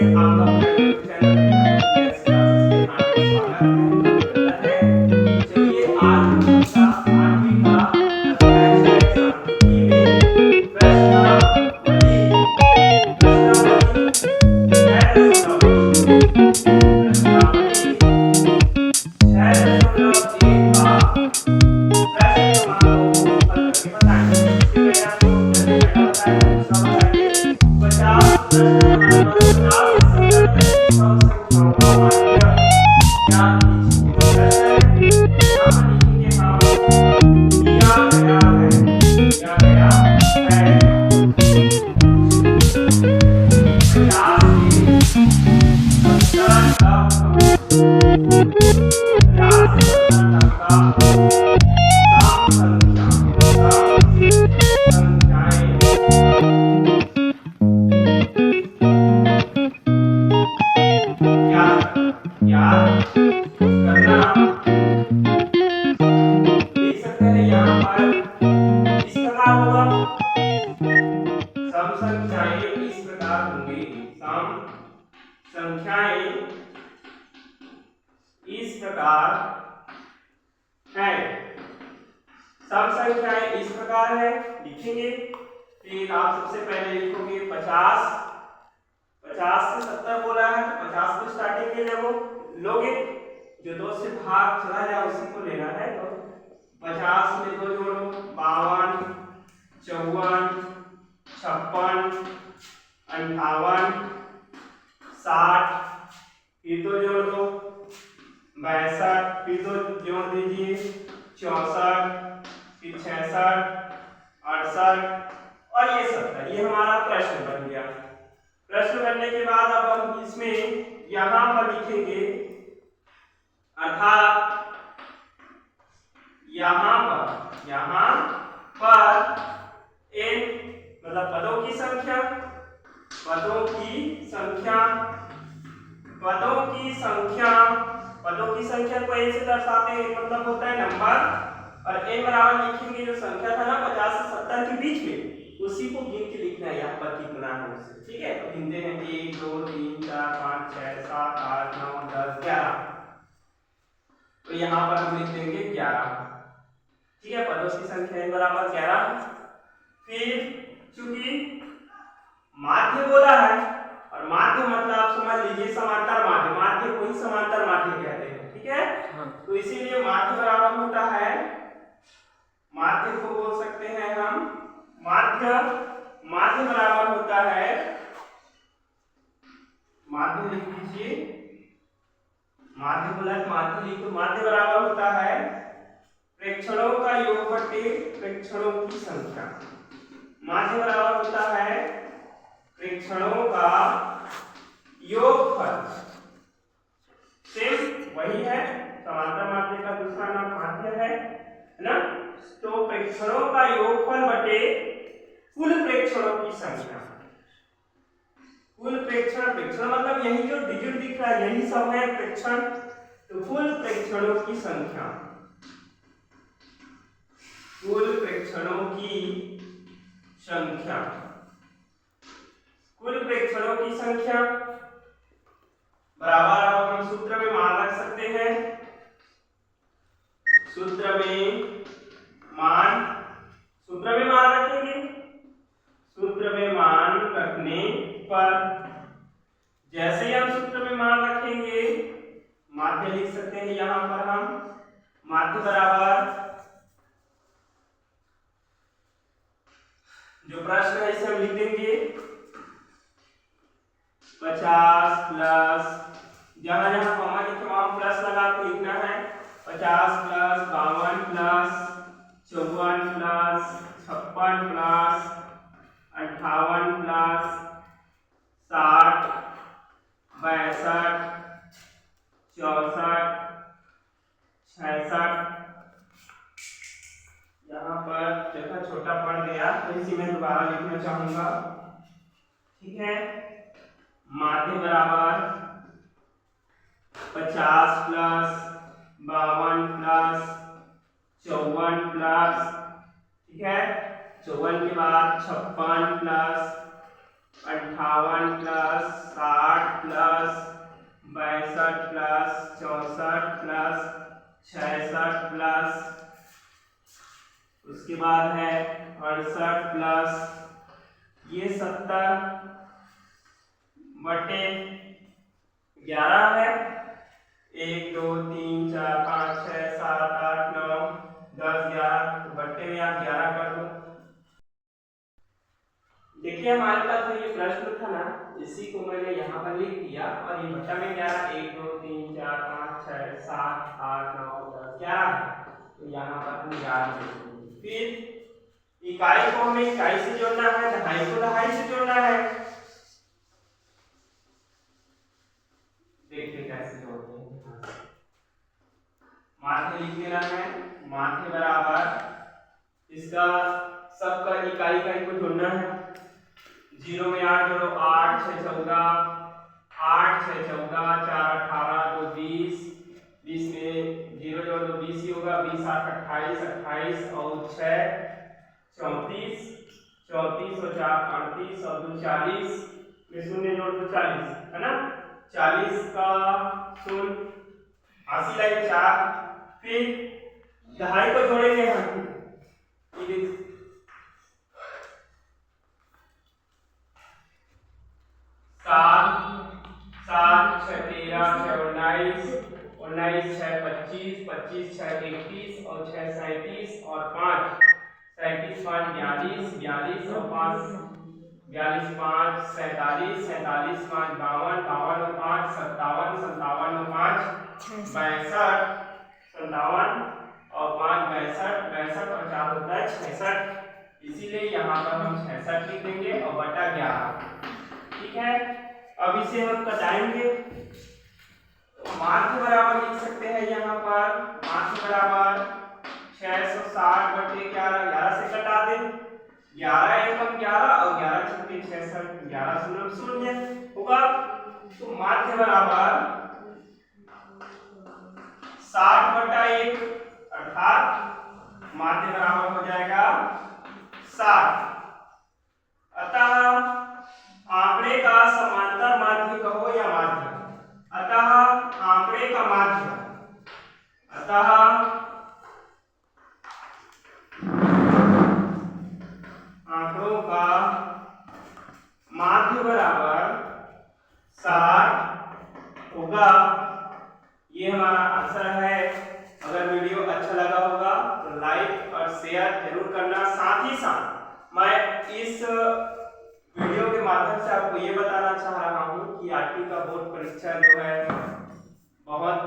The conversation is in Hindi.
आपका अपना यूट्यूब चैनल क्लासेस के यहाँ पे स्वागत है, आपका मिलता है। चलिए आज हम कक्षा 8वीं का अध्याय 6 सांख्यिकी में प्रश्नावली 6.1 का प्रश्न क्रमांकों को हल करके बताएंगे। इससे पहले आपको जैसे पहला बताया था दूसरा बताएंगे। 50 प्रश्न क्रमांक 50 से 70 तक की सम संख्याओं का माध्य ज्ञात कीजिए। प्रश्न है यहाँ पर लिखेंगे हम दिया गया है 50 से 70 तक इस प्रकार है। सम संख्याएं इस प्रकार है लिखेंगे। फिर आप सबसे पहले लिखोगे 50 से 70 बोला है तो 50 को स्टार्टिंग में लोगे, जो 2 से भाग चला जाए उसी को लेना है। तो 50 में 2 जोड़ो 52 54 56 58 60 फिर 2 जोड़ दो 62 फिर 2 जोड़ दीजिए 64 फिर 66 68 और ये 70। ये हमारा प्रश्न बन गया। प्रश्न बनने के बाद अब हम इसमें यहां पर लिखेंगे, अर्थात यहां पर n मतलब पदों की संख्या को n से दर्शाते हैं, मतलब होता है नंबर। और n बराबर लिखेंगे जो संख्या था ना 50 से 70 के बीच में, उसी को गिन के लिखना है यहाँ पर कितना है उससे। ठीक है, तो गिनते हैं 1 2 3 4 5 6 7 8 9 10 11। तो यहाँ पर हम लिख देंगे 11। ठीक है, पदों की संख्या n बराबर 11। फिर चूंकि माध्य बोला है और माध्य मतलब आप समझ लीजिए समांतर माध्य को ही समांतर माध्य कहते हैं। ठीक है, तो इसीलिए माध्य बराबर होता है, माध्य को बोल सकते हैं हम माध्य बराबर होता है, माध्य लिख लीजिए, माध्य बोला है माध्य लिख, तो माध्य बराबर होता है प्रेक्षणों का योग बटे प्रेक्षणों की संख्या। माध्य बराबर होता है प्रेक्षणों का योगफल। सेम वही है, समांतर माध्य का दूसरा नाम माध्य है ना। तो प्रेक्षणों का योगफल बटे कुल प्रेक्षणों की संख्या। कुल प्रेक्षण मतलब यही जो डिजिट दिख रहा है यही सब है प्रेक्षण। तो कुल प्रेक्षणों की संख्या, कुल प्रेक्षणों की संख्या बराबर, अब हम सूत्र में मान रख सकते हैं। सूत्र में मान रखेंगे। सूत्र में मान रखने पर जैसे ही हम सूत्र में मान रखेंगे माध्य लिख सकते हैं। यहां पर हम माध्य बराबर जो प्रश्न है इसे हम लिख देंगे 50 प्लस, जहां जहां कॉमा लिखे वहां प्लस लगा के लिखना है। 50 plus 52 plus 54 plus 56 plus 58 plus 60 62 64 66। यहाँ पर जगह छोटा पड़ गया तो इसी में दोबारा लिखना चाहूंगा। ठीक है, माध्य बराबर 50 प्लस 52 प्लस 54 प्लस, ठीक है, 54 के बाद 56 plus 58 plus 60 plus 62 plus 64 plus 66 plus, उसके बाद है 68 प्लस ये 70/11 है। 1 2 3 4 5 6 7 8 9 10 11 बट्टे में आप 11 कर दो। देखिए हमारे पास जो ये प्रश्न था ना, इसी को मैंने यहाँ पर लिख दिया और ये बट्टा में 11 1 2 3 4 5 6 7 8 9 10 11 है, तो यहाँ पर हम 11 लिखेंगे। फिर इकाई को हमें इकाई से जोड़ना है, दहाई को दहाई से जोड़ना है। देखिए कैसे जोड़ते हैं। माध्य लिख देना है, माध्य बराबर इसका सबका इकाई को जोड़ना है। 0 में 8 जोड़ो 8 6 14 8 6 14 4 18 2 20 20 में 0 जोड़ो 20 ही होगा। 20 8 28 28 और 6 34 34 और 4 38 और 2 40 में शून्य जोड़ दो 40 है ना। 40 का शून्य 80 लाइन 4। फिर दहाई को जोड़ेंगे हम 7 7 6 13 6 19 19 6 25 25 6 31 और 6 37 और 5 37 5 42 42 और 5 42 5 47 47 5 52 52 और 5 57 57 और 5 62 57 और 5 62 62 और 4 होता है 66। इसीलिए यहाँ पर हम 66 लिख देंगे और बटा 11। ठीक है, अब इसे हम कटाएंगे तो माध्य बराबर लिख सकते हैं। यहाँ पर माध्य बराबर 660/11 11 से कटा दें। 11 एकम 11 और 11 छक्के 66 11 शून्य शून्य होगा। तो माध्य बराबर 60/1 अर्थात माध्य बराबर हो जाएगा 60। अतः आंकड़े का समांतर माध्य कहो या माध्य, अतः आंकड़े का माध्य, अतः आंकड़ों का माध्य बराबर 60 होगा। ये हमारा आंसर है। अगर वीडियो अच्छा लगा होगा तो लाइक और शेयर जरूर करना। साथ ही साथ मैं इस वीडियो के माध्यम से आपको ये बताना चाह रहा हूँ कि 8वीं का बोर्ड परीक्षा जो है बहुत